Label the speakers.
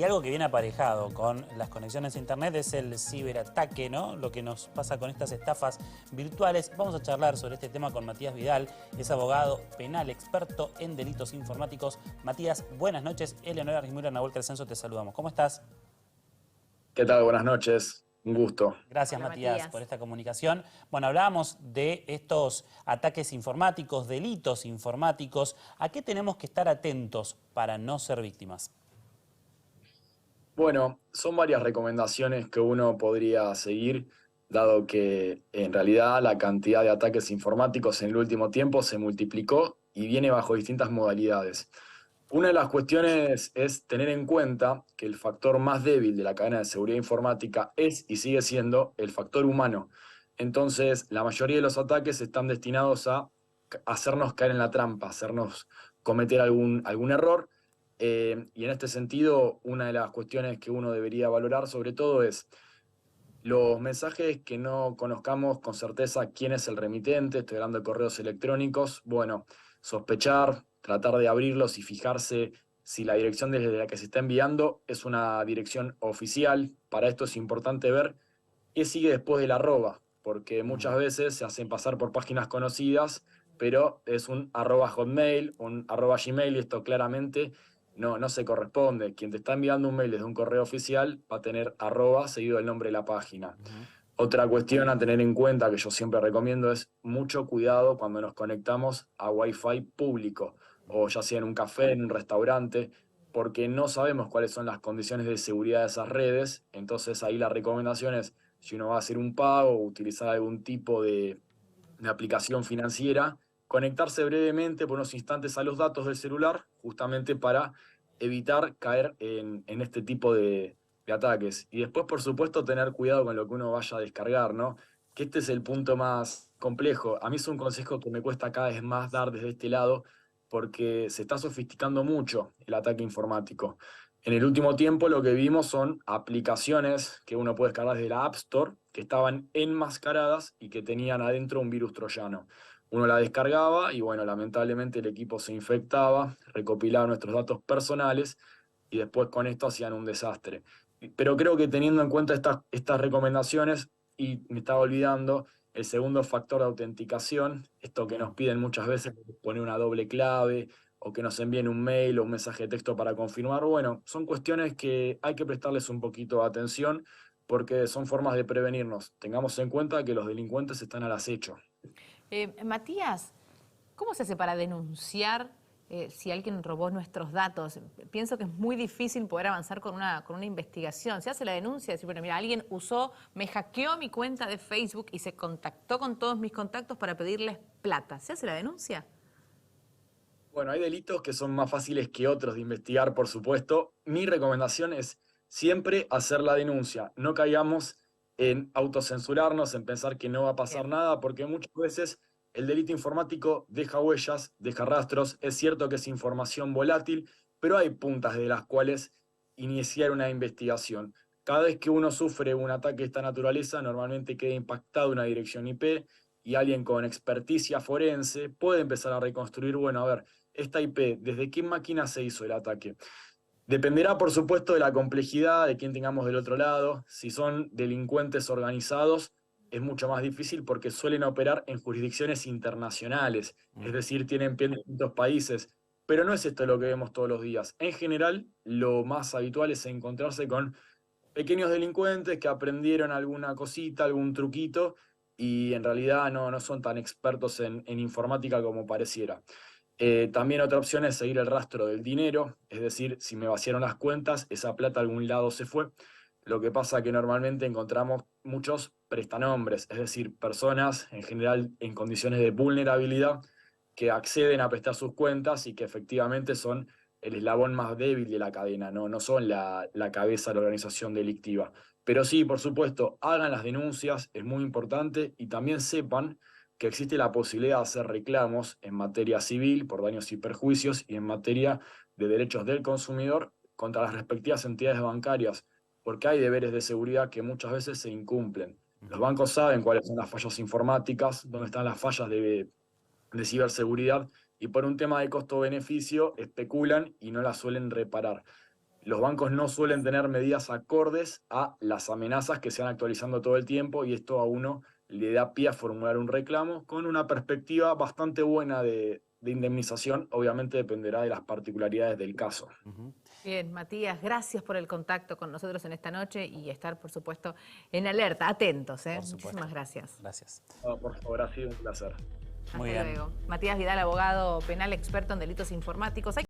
Speaker 1: Y algo que viene aparejado con las conexiones a internet es el ciberataque, ¿no? Lo que nos pasa con estas estafas virtuales. Vamos a charlar sobre este tema con Matías Vidal, es abogado penal, experto en delitos informáticos. Matías, buenas noches. Eleonora Rimura, Nahuel Crescenzo, te saludamos. ¿Cómo estás?
Speaker 2: ¿Qué tal? Buenas noches. Un gusto.
Speaker 1: Gracias,
Speaker 3: Hola,
Speaker 1: Matías,
Speaker 3: Matías.
Speaker 1: por esta comunicación. Bueno, hablábamos de estos ataques informáticos, delitos informáticos. ¿A qué tenemos que estar atentos para no ser víctimas?
Speaker 2: Bueno, son varias recomendaciones que uno podría seguir, dado que en realidad la cantidad de ataques informáticos en el último tiempo se multiplicó y viene bajo distintas modalidades. Una de las cuestiones es tener en cuenta que el factor más débil de la cadena de seguridad informática es y sigue siendo el factor humano. Entonces, la mayoría de los ataques están destinados a hacernos caer en la trampa, hacernos cometer algún error. Y en este sentido, una de las cuestiones que uno debería valorar sobre todo es los mensajes que no conozcamos con certeza quién es el remitente, estoy hablando de correos electrónicos. Bueno, sospechar, tratar de abrirlos y fijarse si la dirección desde la que se está enviando es una dirección oficial. Para esto es importante ver qué sigue después del arroba, porque muchas veces se hacen pasar por páginas conocidas, pero es un arroba Hotmail, un arroba Gmail, y esto claramente no se corresponde. Quien te está enviando un mail desde un correo oficial va a tener arroba seguido el nombre de la página. Otra cuestión a tener en cuenta que yo siempre recomiendo es mucho cuidado cuando nos conectamos a Wi-Fi público, o ya sea en un café, en un restaurante, porque no sabemos cuáles son las condiciones de seguridad de esas redes. Entonces ahí la recomendación es, si uno va a hacer un pago o utilizar algún tipo de aplicación financiera, conectarse brevemente por unos instantes a los datos del celular, justamente para evitar caer en este tipo de ataques. Y después, por supuesto, tener cuidado con lo que uno vaya a descargar, ¿no? Que este es el punto más complejo. A mí es un consejo que me cuesta cada vez más dar desde este lado, porque se está sofisticando mucho el ataque informático. En el último tiempo lo que vimos son aplicaciones que uno puede descargar desde la App Store, que estaban enmascaradas y que tenían adentro un virus troyano. Uno la descargaba y bueno, lamentablemente el equipo se infectaba, recopilaba nuestros datos personales y después con esto hacían un desastre. Pero creo que teniendo en cuenta estas recomendaciones, y me estaba olvidando, el segundo factor de autenticación, esto que nos piden muchas veces, poner una doble clave o que nos envíen un mail o un mensaje de texto para confirmar. Bueno, son cuestiones que hay que prestarles un poquito de atención porque son formas de prevenirnos. Tengamos en cuenta que los delincuentes están al acecho.
Speaker 3: Matías, ¿cómo se hace para denunciar si alguien robó nuestros datos? Pienso que es muy difícil poder avanzar con una investigación. Se hace la denuncia, decir, bueno, mira, alguien me hackeó mi cuenta de Facebook y se contactó con todos mis contactos para pedirles plata. ¿Se hace la denuncia?
Speaker 2: Bueno, hay delitos que son más fáciles que otros de investigar, por supuesto. Mi recomendación es siempre hacer la denuncia. No caigamos en autocensurarnos, en pensar que no va a pasar
Speaker 3: Bien.
Speaker 2: nada, porque muchas veces el delito informático deja huellas, deja rastros. Es cierto que es información volátil, pero hay puntas de las cuales iniciar una investigación. Cada vez que uno sufre un ataque de esta naturaleza, normalmente queda impactada una dirección IP y alguien con experticia forense puede empezar a reconstruir, bueno, a ver, esta IP, ¿desde qué máquina se hizo el ataque? Dependerá, por supuesto, de la complejidad de quién tengamos del otro lado. Si son delincuentes organizados, es mucho más difícil porque suelen operar en jurisdicciones internacionales, es decir, tienen pie en distintos países. Pero no es esto lo que vemos todos los días. En general, lo más habitual es encontrarse con pequeños delincuentes que aprendieron alguna cosita, algún truquito, y en realidad no son tan expertos en informática como pareciera. También otra opción es seguir el rastro del dinero, es decir, si me vaciaron las cuentas, esa plata a algún lado se fue. Lo que pasa que normalmente encontramos muchos prestanombres, es decir, personas en general en condiciones de vulnerabilidad que acceden a prestar sus cuentas y que efectivamente son el eslabón más débil de la cadena, no son la cabeza de la organización delictiva. Pero sí, por supuesto, hagan las denuncias, es muy importante, y también sepan que existe la posibilidad de hacer reclamos en materia civil por daños y perjuicios y en materia de derechos del consumidor contra las respectivas entidades bancarias, porque hay deberes de seguridad que muchas veces se incumplen. Los bancos saben cuáles son las fallas informáticas, dónde están las fallas de ciberseguridad, y por un tema de costo-beneficio especulan y no las suelen reparar. los bancos no suelen tener medidas acordes a las amenazas que se van actualizando todo el tiempo y esto a uno le da pie a formular un reclamo con una perspectiva bastante buena de indemnización. Obviamente dependerá de las particularidades del caso.
Speaker 3: Bien, Matías, gracias por el contacto con nosotros en esta noche y estar, por supuesto, en alerta, atentos. Muchísimas gracias.
Speaker 1: Gracias.
Speaker 2: No, por favor, ha sido un placer.
Speaker 3: Hasta luego. Matías Vidal, abogado penal experto en delitos informáticos.